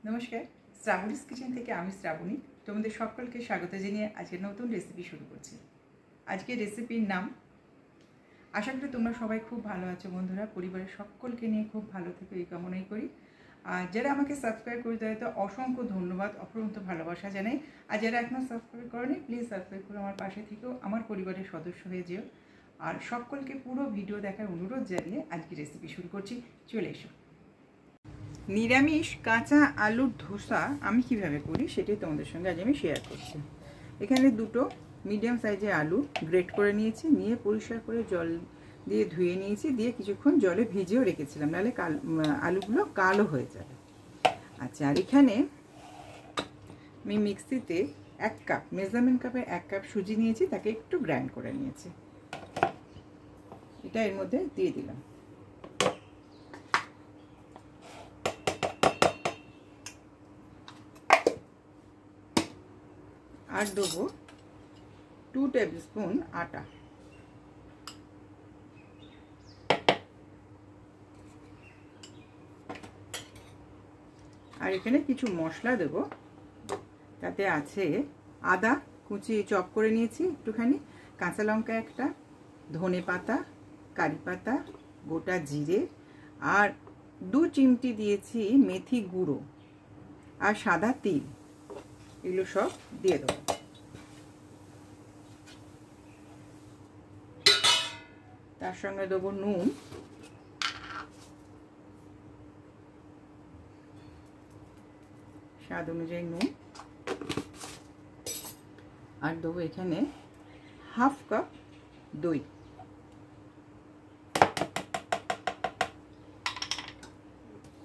নমস্কার, শ্রাবণীস কিচেন থেকে আমি শ্রাবণী তোমাদের সকলকে স্বাগত জানিয়ে আজকে নতুন রেসিপি শুরু করছি। আজকের রেসিপির নাম, আশা করি তোমরা সবাই খুব ভালো আছো বন্ধুরা, পরিবারের সকলকে নিয়ে খুব ভালো থেকো এই কামনাই করি। আর যারা আমাকে সাবস্ক্রাইব করে দেয় তো অসংখ্য ধন্যবাদ, অপরন্ত ভালোবাসা জানাই। আর যারা এখনও সাবস্ক্রাইব করোনি প্লিজ সাবস্ক্রাইব করে আমার পাশে থেকেও আমার পরিবারের সদস্য হয়ে যেও। আর সকলকে পুরো ভিডিও দেখার অনুরোধ জানিয়ে আজকে রেসিপি শুরু করছি, চলে এসো। নিরামিষ কাঁচা আলুর ধোসা আমি কিভাবে করি সেটাই তোমাদের সঙ্গে আজ আমি শেয়ার করছি। এখানে দুটো মিডিয়াম সাইজের আলু গ্রেট করে নিয়েছি, নিয়ে পরিষ্কার করে জল দিয়ে ধুয়ে নিয়েছি, দিয়ে কিছুক্ষণ জলে ভিজিয়েও রেখেছিলাম, নাহলে আলুগুলো কালো হয়ে যাবে। আচ্ছা, আর এখানে আমি মিক্সিতে 1 কাপ মেজারমেন্ট কাপে 1 কাপ সুজি নিয়েছি, তাকে একটু গ্রাইন্ড করে নিয়েছি, এটা এর মধ্যে দিয়ে দিলাম। আর দেবো 2 টেবিল স্পুন আটা, আর এখানে কিছু মশলা দেবো। তাতে আছে আদা কুচি চপ করে নিয়েছি একটুখানি, কাঁচা লঙ্কা একটা, ধনে পাতা, কারি পাতা, গোটা জিরে, আর 2 চিমটি দিয়েছি মেথি গুঁড়ো, আর সাদা তিল, এগুলো সব দিয়ে দেবো। তার সঙ্গে দেবো নুন, স্বাদ অনুযায়ী নুন, আর দেবো এখানে 1/2 কাপ দই।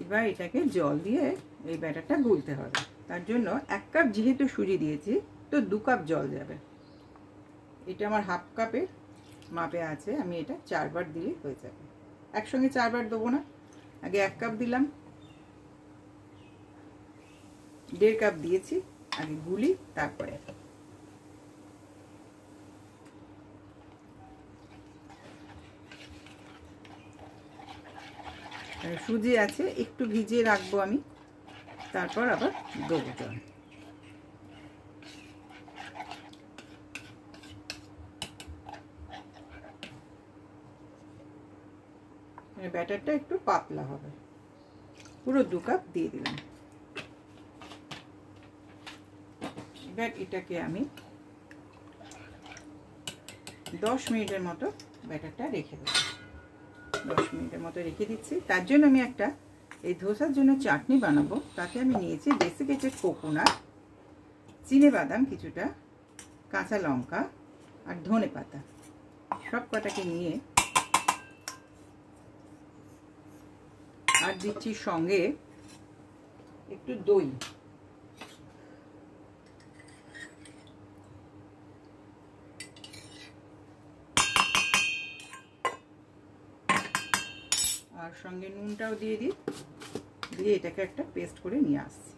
এবার এটাকে জল দিয়ে এই ব্যাটারটা গুলতে হবে। তার জন্য 1 কাপ যেহেতু সুজি দিয়েছি তো 2 কাপ জল যাবে। এটা আমার 1/2 কাপের মাপে আছে, আমি এটা 4 বার দিলে হয়ে যাবে। একসঙ্গে 4 বার দেবো না, আগে 1 কাপ দিলাম, 1.5 কাপ দিয়েছি, আগে গুলি তারপরে। সুজি আছে একটু ভিজিয়ে রাখবো আমি, তারপর আবার দেবো জল। ব্যাটারটা একটু পাতলা হবে, পুরো 2 কাপ দিয়ে দিলাম। এবার এটাকে আমি 10 মিনিটের মতো ব্যাটারটা রেখে দেবো। 10 মিনিটের মতো রেখে দিচ্ছি। তার জন্য আমি একটা এই ধোসার জন্য চাটনি বানাবো। তাতে আমি নিয়েছি ডেসিকেটেড কোকোনাট, চিনেবাদাম কিছুটা, কাঁচা লঙ্কা আর ধনে পাতা, সব কটাকে নিয়ে আর দিচ্ছি সঙ্গে একটু দই। আর সঙ্গে নুনটাও দিয়ে দিই, দিয়ে এটাকে একটা পেস্ট করে নিয়ে আসছি,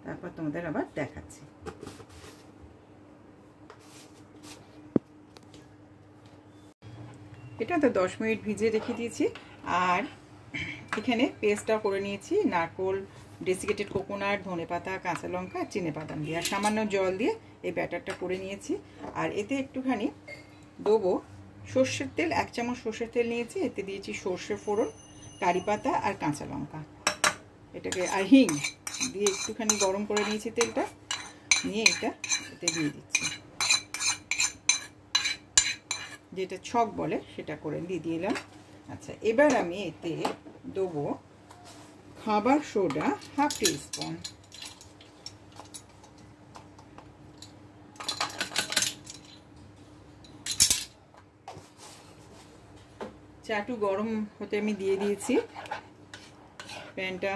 তারপর তোমাদের আবার দেখাচ্ছি। এটা তো 10 মিনিট ভিজিয়ে রেখে দিয়েছি। আর এখানে পেস্টটা করে নিয়েছি নারকোল, ডেসিকেটেড কোকোনাট, ধনেপাতা, কাঁচা লঙ্কা আর চিনেবাদাম দিয়ে, আর সামান্য জল দিয়ে এই ব্যাটারটা করে নিয়েছি। আর এতে একটুখানি দেবো সর্ষের তেল, 1 চামচ সর্ষের তেল নিয়েছি, এতে দিয়েছি সর্ষে ফোড়ন, কারি পাতা আর কাঁচা লঙ্কা, এটাকে আর হিং দিয়ে একটুখানি গরম করে নিয়েছি তেলটা, নিয়ে এটা এতে দিয়ে দিচ্ছি, যেটা ছক বলে সেটা করে দিয়ে দিলাম। আচ্ছা, এবার আমি এতে দেবো খাবার সোডা 1/2 টিস্পুন, চাটু গরম হতে আমি দিয়ে দিয়েছি, প্যানটা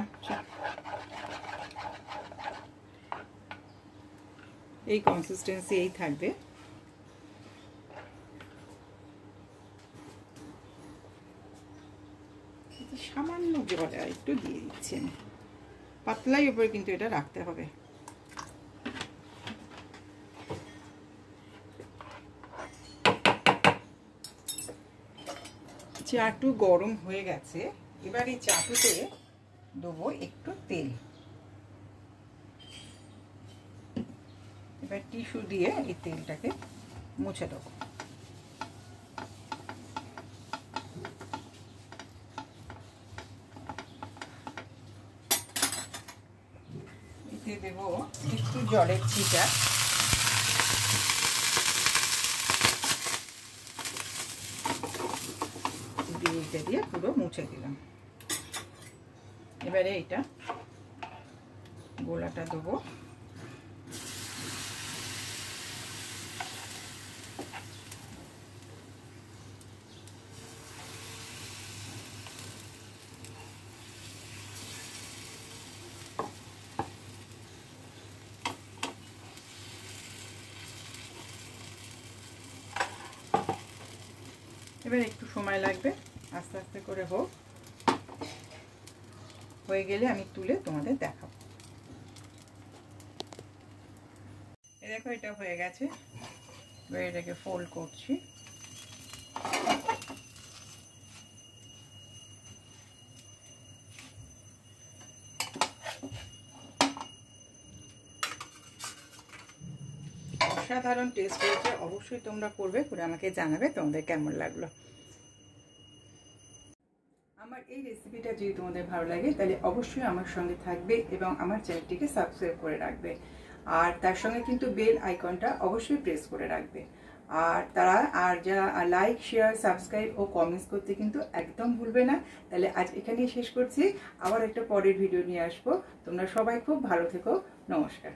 এই কনসিস্টেন্সি এই থাকবে। সামান্য জল একটু দিয়ে দিচ্ছি, পাতলাই উপরে কিন্তু এটা রাখতে হবে। চাটু গরম হয়ে গেছে, এবার এই চাটুতে দেবো একটু তেল। এবার টিস্যু দিয়ে এই তেলটাকে মুছে দেবো। এতে দেব একটু জলের ছিটা, দিয়ে এটা দিয়ে পুরো মুছে দিলাম। এবারে এটা গোলাটা দেবো। এবার একটু সময় লাগবে, আস্তে আস্তে করে হোক। হয়ে গেলে আমি তুলে তোমাদের দেখাবো। এই দেখো এটা হয়ে গেছে। এবার এটাকে ফোল্ড করছি। অসাধারণ টেস্ট হয়েছে, অবশ্যই তোমরা করবে, করে আমাকে জানাবে তোমাদের কেমন লাগলো। আমার এই রেসিপিটা যদি তোমাদের ভালো লাগে তাহলে অবশ্যই আমার সঙ্গে থাকবে এবং আমার চ্যানেলটিকে সাবস্ক্রাইব করে রাখবে, আর তার সঙ্গে কিন্তু বেল আইকনটা অবশ্যই প্রেস করে রাখবে। আর যারা লাইক, শেয়ার, সাবস্ক্রাইব ও কমেন্টস করতে কিন্তু একদম ভুলবে না। তাহলে আজ এখানেই শেষ করছি, আবার একটা পরের ভিডিও নিয়ে আসবো। তোমরা সবাই খুব ভালো থেকো। নমস্কার।